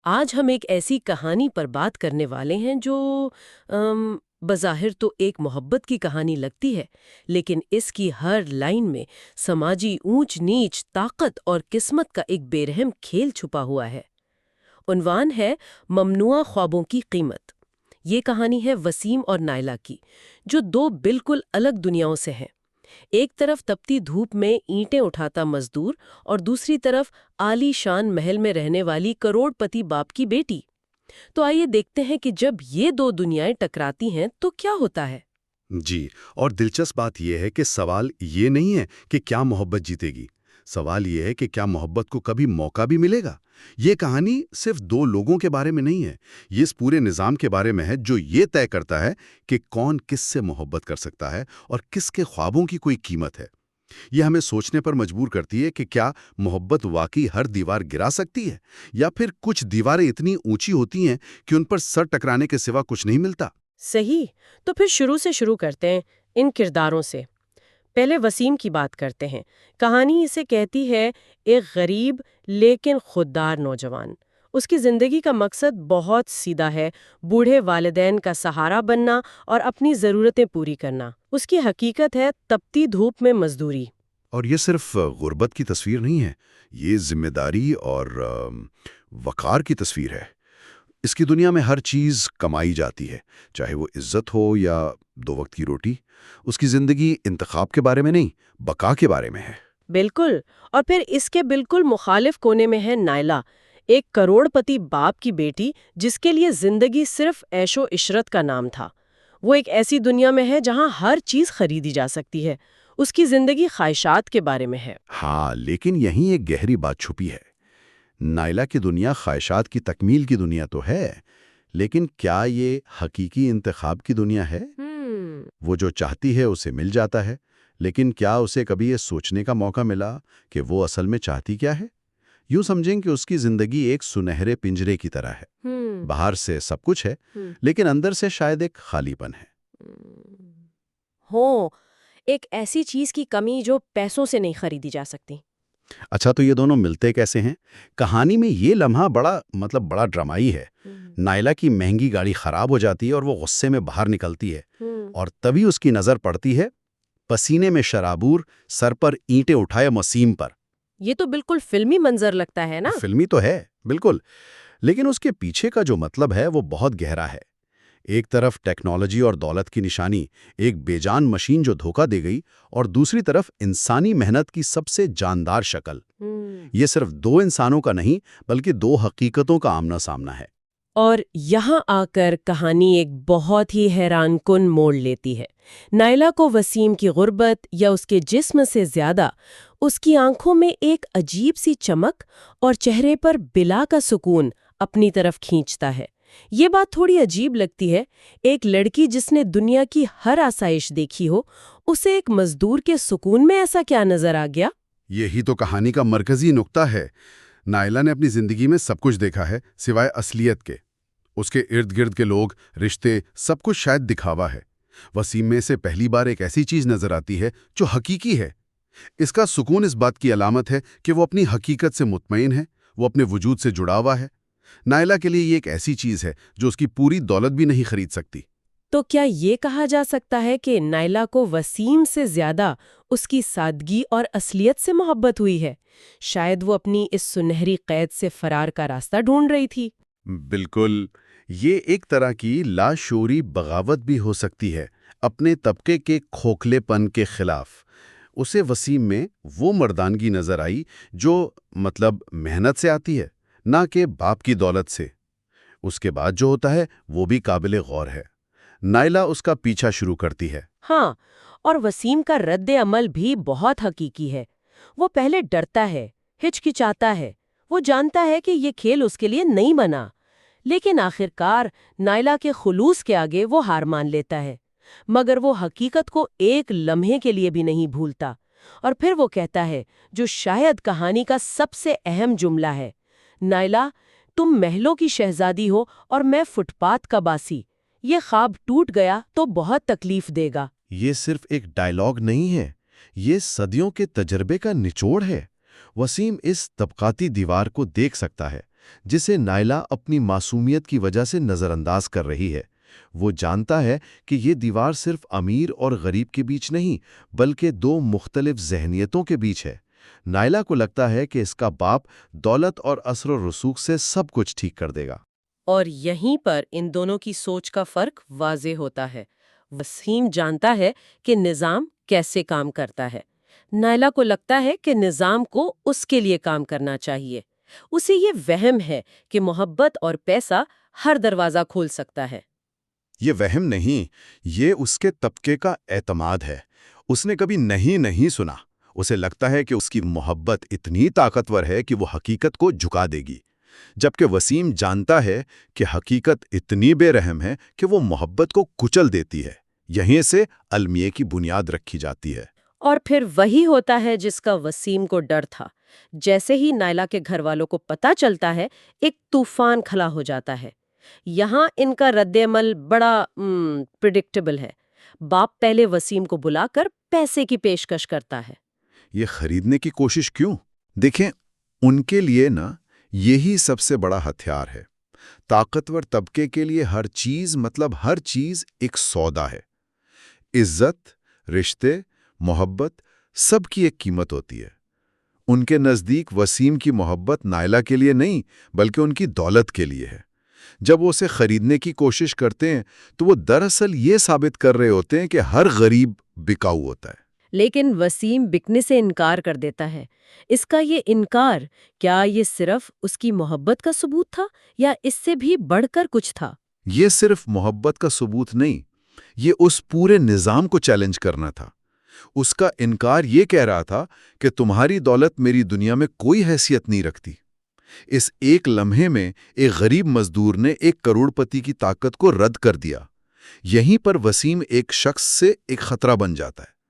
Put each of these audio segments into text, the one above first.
آج ہم ایک ایسی کہانی پر بات کرنے والے ہیں جو بظاہر تو ایک محبت کی کہانی لگتی ہے، لیکن اس کی ہر لائن میں سماجی اونچ نیچ، طاقت اور قسمت کا ایک بے رحم کھیل چھپا ہوا ہے۔ عنوان ہے ممنوعہ خوابوں کی قیمت۔ یہ کہانی ہے وسیم اور نائلہ کی، جو دو بالکل الگ دنیاؤں سے ہیں۔ ایک طرف تپتی دھوپ میں اینٹیں اٹھاتا مزدور اور دوسری طرف عالی شان محل میں رہنے والی کروڑ پتی باپ کی بیٹی۔ تو آئیے دیکھتے ہیں کہ جب یہ دو دنیائیں ٹکراتی ہیں تو کیا ہوتا ہے۔ جی، اور دلچسپ بات یہ ہے کہ سوال یہ نہیں ہے کہ کیا محبت جیتے گی، سوال یہ ہے کہ کیا محبت کو کبھی موقع بھی ملے گا۔ یہ کہانی صرف دو لوگوں کے بارے میں نہیں ہے، یہ اس پورے نظام کے بارے میں ہے جو یہ طے کرتا ہے کہ کون کس سے محبت کر سکتا ہے اور کس کے خوابوں کی کوئی قیمت ہے۔ یہ ہمیں سوچنے پر مجبور کرتی ہے کہ کیا محبت واقعی ہر دیوار گرا سکتی ہے، یا پھر کچھ دیواریں اتنی اونچی ہوتی ہیں کہ ان پر سر ٹکرانے کے سوا کچھ نہیں ملتا۔ صحیح، تو پھر شروع سے شروع کرتے ہیں ان کرداروں سے۔ پہلے وسیم کی بات کرتے ہیں۔ کہانی اسے کہتی ہے ایک غریب لیکن خوددار نوجوان۔ اس کی زندگی کا مقصد بہت سیدھا ہے، بوڑھے والدین کا سہارا بننا اور اپنی ضرورتیں پوری کرنا۔ اس کی حقیقت ہے تپتی دھوپ میں مزدوری۔ اور یہ صرف غربت کی تصویر نہیں ہے، یہ ذمہ داری اور وقار کی تصویر ہے۔ اس کی دنیا میں ہر چیز کمائی جاتی ہے، چاہے وہ عزت ہو یا دو وقت کی روٹی۔ اس کی زندگی انتخاب کے بارے میں نہیں، بقا کے بارے میں ہے۔ بالکل، اور پھر اس کے بالکل مخالف کونے میں ہے نائلہ، ایک کروڑ پتی باپ کی بیٹی جس کے لیے زندگی صرف عیش و عشرت کا نام تھا۔ وہ ایک ایسی دنیا میں ہے جہاں ہر چیز خریدی جا سکتی ہے۔ اس کی زندگی خواہشات کے بارے میں ہے۔ ہاں، لیکن یہیں ایک گہری بات چھپی ہے۔ نائلہ کی دنیا خواہشات کی تکمیل کی دنیا تو ہے، لیکن کیا یہ حقیقی انتخاب کی دنیا ہے؟ وہ جو چاہتی ہے اسے مل جاتا ہے، لیکن کیا اسے کبھی یہ سوچنے کا موقع ملا کہ وہ اصل میں چاہتی کیا ہے؟ یوں سمجھیں کہ اس کی زندگی ایک سنہرے پنجرے کی طرح ہے۔ باہر سے سب کچھ ہے، لیکن اندر سے شاید ایک خالی پن ہے۔ ہو، ایک ایسی چیز کی کمی جو پیسوں سے نہیں خریدی جا سکتی۔ اچھا، تو یہ دونوں ملتے کیسے ہیں؟ کہانی میں یہ لمحہ بڑا ڈرامائی ہے۔ نائلہ کی مہنگی گاڑی خراب ہو جاتی ہے اور وہ غصے میں باہر نکلتی ہے، اور تبھی اس کی نظر پڑتی ہے پسینے میں شرابور، سر پر اینٹیں اٹھائے وسیم پر۔ یہ تو بالکل فلمی منظر لگتا ہے نا؟ فلمی تو ہے، بالکل، لیکن اس کے پیچھے کا جو مطلب ہے وہ بہت گہرا ہے۔ ایک طرف ٹیکنالوجی اور دولت کی نشانی، ایک بے جان مشین جو دھوکہ دے گئی، اور دوسری طرف انسانی محنت کی سب سے جاندار شکل۔ یہ صرف دو انسانوں کا نہیں، بلکہ دو حقیقتوں کا آمنا سامنا ہے۔ اور یہاں آ کر کہانی ایک بہت ہی حیران کن موڑ لیتی ہے۔ نائلہ کو وسیم کی غربت یا اس کے جسم سے زیادہ اس کی آنکھوں میں ایک عجیب سی چمک اور چہرے پر بلا کا سکون اپنی طرف کھینچتا ہے۔ یہ بات تھوڑی عجیب لگتی ہے، ایک لڑکی جس نے دنیا کی ہر آسائش دیکھی ہو، اسے ایک مزدور کے سکون میں ایسا کیا نظر آ گیا؟ یہی تو کہانی کا مرکزی نقطہ ہے۔ نائلہ نے اپنی زندگی میں سب کچھ دیکھا ہے سوائے اصلیت کے۔ اس کے ارد گرد کے لوگ، رشتے، سب کچھ شاید دکھاوا ہے۔ وسیم میں سے پہلی بار ایک ایسی چیز نظر آتی ہے جو حقیقی ہے۔ اس کا سکون اس بات کی علامت ہے کہ وہ اپنی حقیقت سے مطمئن ہے، وہ اپنے وجود سے جڑا ہوا ہے۔ نائلہ کے لیے یہ ایک ایسی چیز ہے جو اس کی پوری دولت بھی نہیں خرید سکتی۔ تو کیا یہ کہا جا سکتا ہے کہ نائلہ کو وسیم سے زیادہ اس کی سادگی اور اصلیت سے محبت ہوئی ہے؟ شاید وہ اپنی اس سنہری قید سے فرار کا راستہ ڈھونڈ رہی تھی۔ بالکل، یہ ایک طرح کی لاشعوری بغاوت بھی ہو سکتی ہے، اپنے طبقے کے کھوکھلے پن کے خلاف۔ اسے وسیم میں وہ مردانگی نظر آئی جو محنت سے آتی ہے، نہ کہ باپ کی دولت سے۔ اس کے بعد جو ہوتا ہے وہ بھی قابل غور ہے۔ نائلہ اس کا پیچھا شروع کرتی ہے۔ ہاں، اور وسیم کا رد عمل بھی بہت حقیقی ہے۔ وہ پہلے ڈرتا ہے، ہچکچاتا ہے، وہ جانتا ہے کہ یہ کھیل اس کے لیے نہیں بنا، لیکن آخرکار نائلہ کے خلوص کے آگے وہ ہار مان لیتا ہے۔ مگر وہ حقیقت کو ایک لمحے کے لیے بھی نہیں بھولتا، اور پھر وہ کہتا ہے جو شاید کہانی کا سب سے اہم جملہ ہے، نائلہ، تم محلوں کی شہزادی ہو اور میں فٹ پاتھ کا باسی۔ یہ خواب ٹوٹ گیا تو بہت تکلیف دے گا۔ یہ صرف ایک ڈائیلاگ نہیں ہے، یہ صدیوں کے تجربے کا نچوڑ ہے۔ وسیم اس طبقاتی دیوار کو دیکھ سکتا ہے، جسے نائلہ اپنی معصومیت کی وجہ سے نظر انداز کر رہی ہے۔ وہ جانتا ہے کہ یہ دیوار صرف امیر اور غریب کے بیچ نہیں، بلکہ دو مختلف ذہنیتوں کے بیچ ہے۔ نائلہ کو لگتا ہے کہ اس کا باپ دولت اور اثر و رسوخ سے سب کچھ ٹھیک کر دے گا۔ اور یہیں پر ان دونوں کی سوچ کا فرق واضح ہوتا ہے۔ وسیم جانتا ہے کہ نظام کیسے کام کرتا ہے، نائلہ کو لگتا ہے کہ نظام کو اس کے لیے کام کرنا چاہیے۔ اسے یہ وہم ہے کہ محبت اور پیسہ ہر دروازہ کھول سکتا ہے۔ یہ وہم نہیں، یہ اس کے طبقے کا اعتماد ہے۔ اس نے کبھی نہیں سنا۔ اسے لگتا ہے کہ اس کی محبت اتنی طاقتور ہے کہ وہ حقیقت کو جھکا دے گی، جبکہ وسیم جانتا ہے کہ حقیقت اتنی بے رحم ہے کہ وہ محبت کو کچل دیتی ہے۔ یہیں سے المیہ کی بنیاد رکھی جاتی ہے۔ اور پھر وہی ہوتا ہے جس کا وسیم کو ڈر تھا۔ جیسے ہی نائلہ کے گھر والوں کو پتہ چلتا ہے، ایک طوفان کھڑا ہو جاتا ہے۔ یہاں ان کا رد عمل بڑا پریڈکٹیبل ہے۔ باپ پہلے وسیم کو بلا کر پیسے کی پیشکش کرتا ہے۔ یہ خریدنے کی کوشش کیوں؟ دیکھیں، ان کے لیے یہی سب سے بڑا ہتھیار ہے۔ طاقتور طبقے کے لیے ہر چیز ہر چیز ایک سودا ہے۔ عزت، رشتے، محبت، سب کی ایک قیمت ہوتی ہے۔ ان کے نزدیک وسیم کی محبت نائلہ کے لیے نہیں، بلکہ ان کی دولت کے لیے ہے۔ جب وہ اسے خریدنے کی کوشش کرتے ہیں تو وہ دراصل یہ ثابت کر رہے ہوتے ہیں کہ ہر غریب بکاؤ ہوتا ہے۔ لیکن وسیم بکنے سے انکار کر دیتا ہے۔ اس کا یہ انکار، کیا یہ صرف اس کی محبت کا ثبوت تھا یا اس سے بھی بڑھ کر کچھ تھا؟ یہ صرف محبت کا ثبوت نہیں، یہ اس پورے نظام کو چیلنج کرنا تھا۔ اس کا انکار یہ کہہ رہا تھا کہ تمہاری دولت میری دنیا میں کوئی حیثیت نہیں رکھتی۔ اس ایک لمحے میں ایک غریب مزدور نے ایک کروڑ پتی کی طاقت کو رد کر دیا۔ یہیں پر وسیم ایک شخص سے ایک خطرہ بن جاتا ہے۔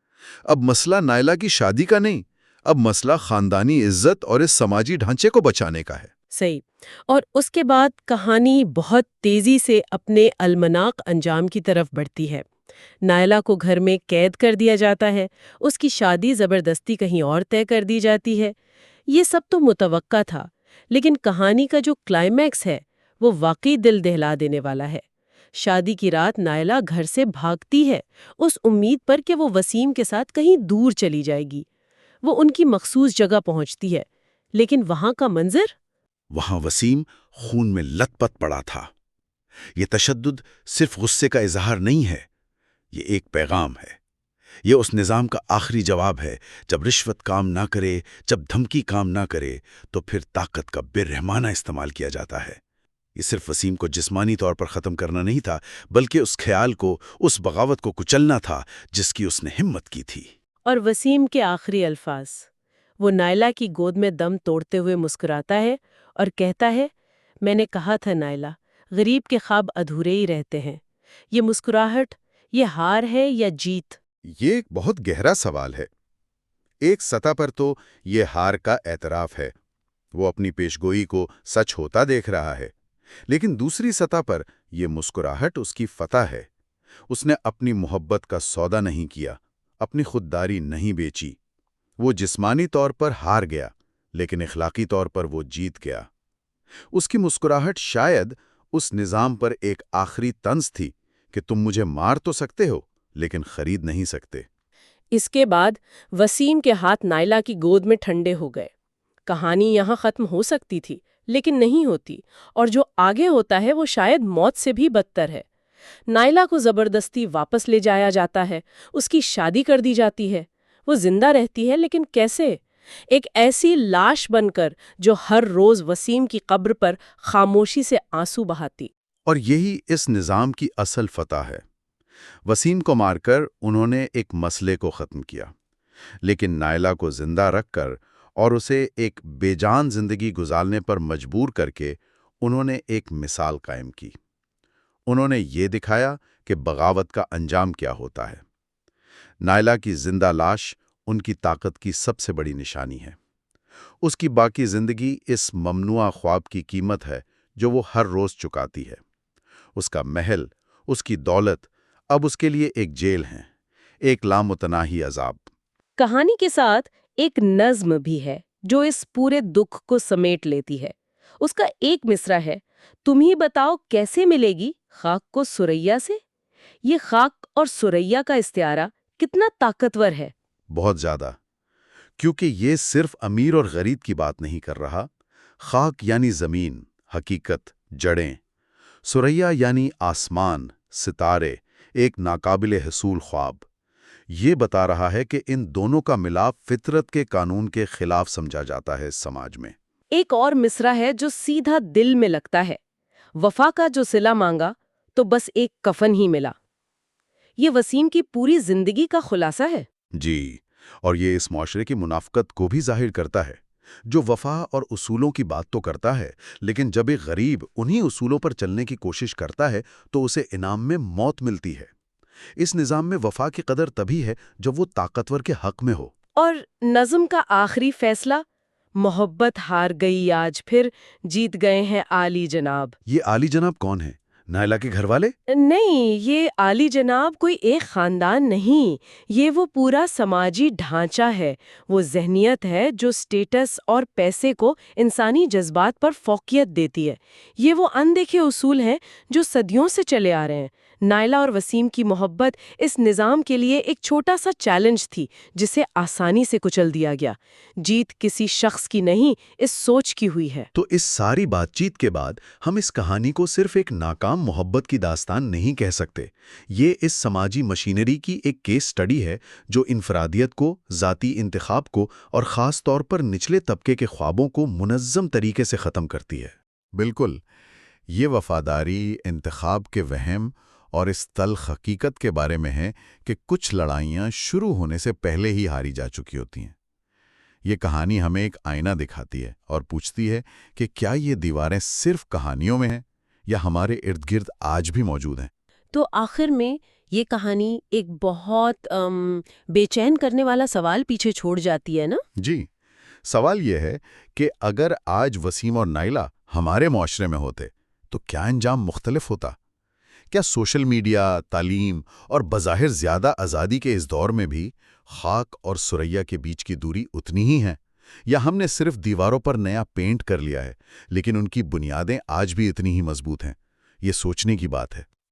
اب مسئلہ نائلہ کی شادی کا نہیں، اب مسئلہ خاندانی عزت اور اس سماجی ڈھانچے کو بچانے کا ہے۔ صحیح۔ اور اس کے بعد کہانی بہت تیزی سے اپنے المناک انجام کی طرف بڑھتی ہے۔ نائلہ کو گھر میں قید کر دیا جاتا ہے، اس کی شادی زبردستی کہیں اور طے کر دی جاتی ہے۔ یہ سب تو متوقع تھا، لیکن کہانی کا جو کلائمیکس ہے وہ واقعی دل دہلا دینے والا ہے۔ شادی کی رات نائلہ گھر سے بھاگتی ہے، اس امید پر کہ وہ وسیم کے ساتھ کہیں دور چلی جائے گی۔ وہ ان کی مخصوص جگہ پہنچتی ہے، لیکن وہاں کا منظر، وہاں وسیم خون میں لت پت پڑا تھا۔ یہ تشدد صرف غصے کا اظہار نہیں ہے، یہ ایک پیغام ہے۔ یہ اس نظام کا آخری جواب ہے۔ جب رشوت کام نہ کرے، جب دھمکی کام نہ کرے، تو پھر طاقت کا بے رحمانہ استعمال کیا جاتا ہے۔ یہ صرف وسیم کو جسمانی طور پر ختم کرنا نہیں تھا، بلکہ اس خیال کو، اس بغاوت کو کچلنا تھا جس کی اس نے ہمت کی تھی۔ اور وسیم کے آخری الفاظ، وہ نائلہ کی گود میں دم توڑتے ہوئے مسکراتا ہے اور کہتا ہے، میں نے کہا تھا نائلہ، غریب کے خواب ادھورے ہی رہتے ہیں۔ یہ مسکراہٹ، یہ ہار ہے یا جیت؟ یہ ایک بہت گہرا سوال ہے۔ ایک سطح پر تو یہ ہار کا اعتراف ہے، وہ اپنی پیشگوئی کو سچ ہوتا دیکھ رہا ہے، لیکن دوسری سطح پر یہ مسکراہٹ اس کی فتح ہے۔ اس نے اپنی محبت کا سودا نہیں کیا، اپنی خودداری نہیں بیچی۔ وہ جسمانی طور پر ہار گیا، لیکن اخلاقی طور پر وہ جیت گیا۔ اس کی مسکراہٹ شاید اس نظام پر ایک آخری طنز تھی کہ تم مجھے مار تو سکتے ہو، لیکن خرید نہیں سکتے۔ اس کے بعد وسیم کے ہاتھ نائلہ کی گود میں ٹھنڈے ہو گئے۔ کہانی یہاں ختم ہو سکتی تھی، لیکن نہیں ہوتی، اور جو آگے ہوتا ہے وہ شاید موت سے بھی بدتر ہے۔ نائلہ کو زبردستی واپس لے جایا جاتا ہے، اس کی شادی کر دی جاتی ہے۔ وہ زندہ رہتی ہے، لیکن کیسے؟ ایک ایسی لاش بن کر جو ہر روز وسیم کی قبر پر خاموشی سے آنسو بہاتی۔ اور یہی اس نظام کی اصل فتح ہے۔ وسیم کو مار کر انہوں نے ایک مسئلے کو ختم کیا، لیکن نائلہ کو زندہ رکھ کر اور اسے ایک بے جان زندگی گزارنے پر مجبور کر کے انہوں نے ایک مثال قائم کی۔ انہوں نے یہ دکھایا کہ بغاوت کا انجام کیا ہوتا ہے۔ نائلہ کی زندہ لاش ان کی طاقت کی سب سے بڑی نشانی ہے۔ اس کی باقی زندگی اس ممنوعہ خواب کی قیمت ہے جو وہ ہر روز چکاتی ہے۔ اس کا محل، اس کی دولت اب اس کے لیے ایک جیل ہے، ایک لامتناہی عذاب۔ کہانی کے ساتھ ایک نظم بھی ہے جو اس پورے دکھ کو سمیٹ لیتی ہے۔ اس کا ایک مصرع ہے، تم ہی بتاؤ کیسے ملے گی خاک کو سریا سے؟ یہ خاک اور سریا کا استعارہ کتنا طاقتور ہے۔ بہت زیادہ، کیونکہ یہ صرف امیر اور غریب کی بات نہیں کر رہا۔ خاک یعنی زمین، حقیقت، جڑیں، سریا یعنی آسمان، ستارے، ایک ناقابل حصول خواب۔ یہ بتا رہا ہے کہ ان دونوں کا ملاپ فطرت کے قانون کے خلاف سمجھا جاتا ہے اس سماج میں۔ ایک اور مصرع ہے جو سیدھا دل میں لگتا ہے، وفا کا جو صلہ مانگا تو بس ایک کفن ہی ملا۔ یہ وسیم کی پوری زندگی کا خلاصہ ہے۔ جی، اور یہ اس معاشرے کی منافقت کو بھی ظاہر کرتا ہے، جو وفا اور اصولوں کی بات تو کرتا ہے، لیکن جب ایک غریب انہی اصولوں پر چلنے کی کوشش کرتا ہے تو اسے انعام میں موت ملتی ہے۔ اس نظام میں وفا کی قدر تبھی ہے جب وہ طاقتور کے حق میں ہو۔ اور نظم کا آخری فیصلہ، محبت ہار گئی آج پھر جیت گئے ہیں عالی جناب۔ یہ عالی جناب کون ہے؟ نائلہ کے گھر والے؟ نہیں، یہ عالی جناب کوئی ایک خاندان نہیں، یہ وہ پورا سماجی ڈھانچہ ہے، وہ ذہنیت ہے جو سٹیٹس اور پیسے کو انسانی جذبات پر فوقیت دیتی ہے۔ یہ وہ اندیکھے اصول ہیں جو صدیوں سے چلے آ رہے ہیں۔ نائلہ اور وسیم کی محبت اس نظام کے لیے ایک چھوٹا سا چیلنج تھی جسے آسانی سے کچل دیا گیا۔ جیت کسی شخص کی نہیں، اس سوچ کی ہوئی ہے۔ تو اس ساری بات چیت کے بعد ہم اس کہانی کو صرف ایک ناکام محبت کی داستان نہیں کہہ سکتے۔ یہ اس سماجی مشینری کی ایک کیس سٹڈی ہے جو انفرادیت کو، ذاتی انتخاب کو اور خاص طور پر نچلے طبقے کے خوابوں کو منظم طریقے سے ختم کرتی ہے۔ بالکل، یہ وفاداری، انتخاب کے وہم اور اس تلخ حقیقت کے بارے میں ہے کہ کچھ لڑائیاں شروع ہونے سے پہلے ہی ہاری جا چکی ہوتی ہیں۔ یہ کہانی ہمیں ایک آئینہ دکھاتی ہے اور پوچھتی ہے کہ کیا یہ دیواریں صرف کہانیوں میں ہیں یا ہمارے ارد گرد آج بھی موجود ہیں؟ تو آخر میں یہ کہانی ایک بہت بے چین کرنے والا سوال پیچھے چھوڑ جاتی ہے نا؟ جی، سوال یہ ہے کہ اگر آج وسیم اور نائلہ ہمارے معاشرے میں ہوتے تو کیا انجام مختلف ہوتا؟ کیا سوشل میڈیا، تعلیم اور بظاہر زیادہ آزادی کے اس دور میں بھی خاک اور سریا کے بیچ کی دوری اتنی ہی ہیں، یا ہم نے صرف دیواروں پر نیا پینٹ کر لیا ہے لیکن ان کی بنیادیں آج بھی اتنی ہی مضبوط ہیں؟ یہ سوچنے کی بات ہے۔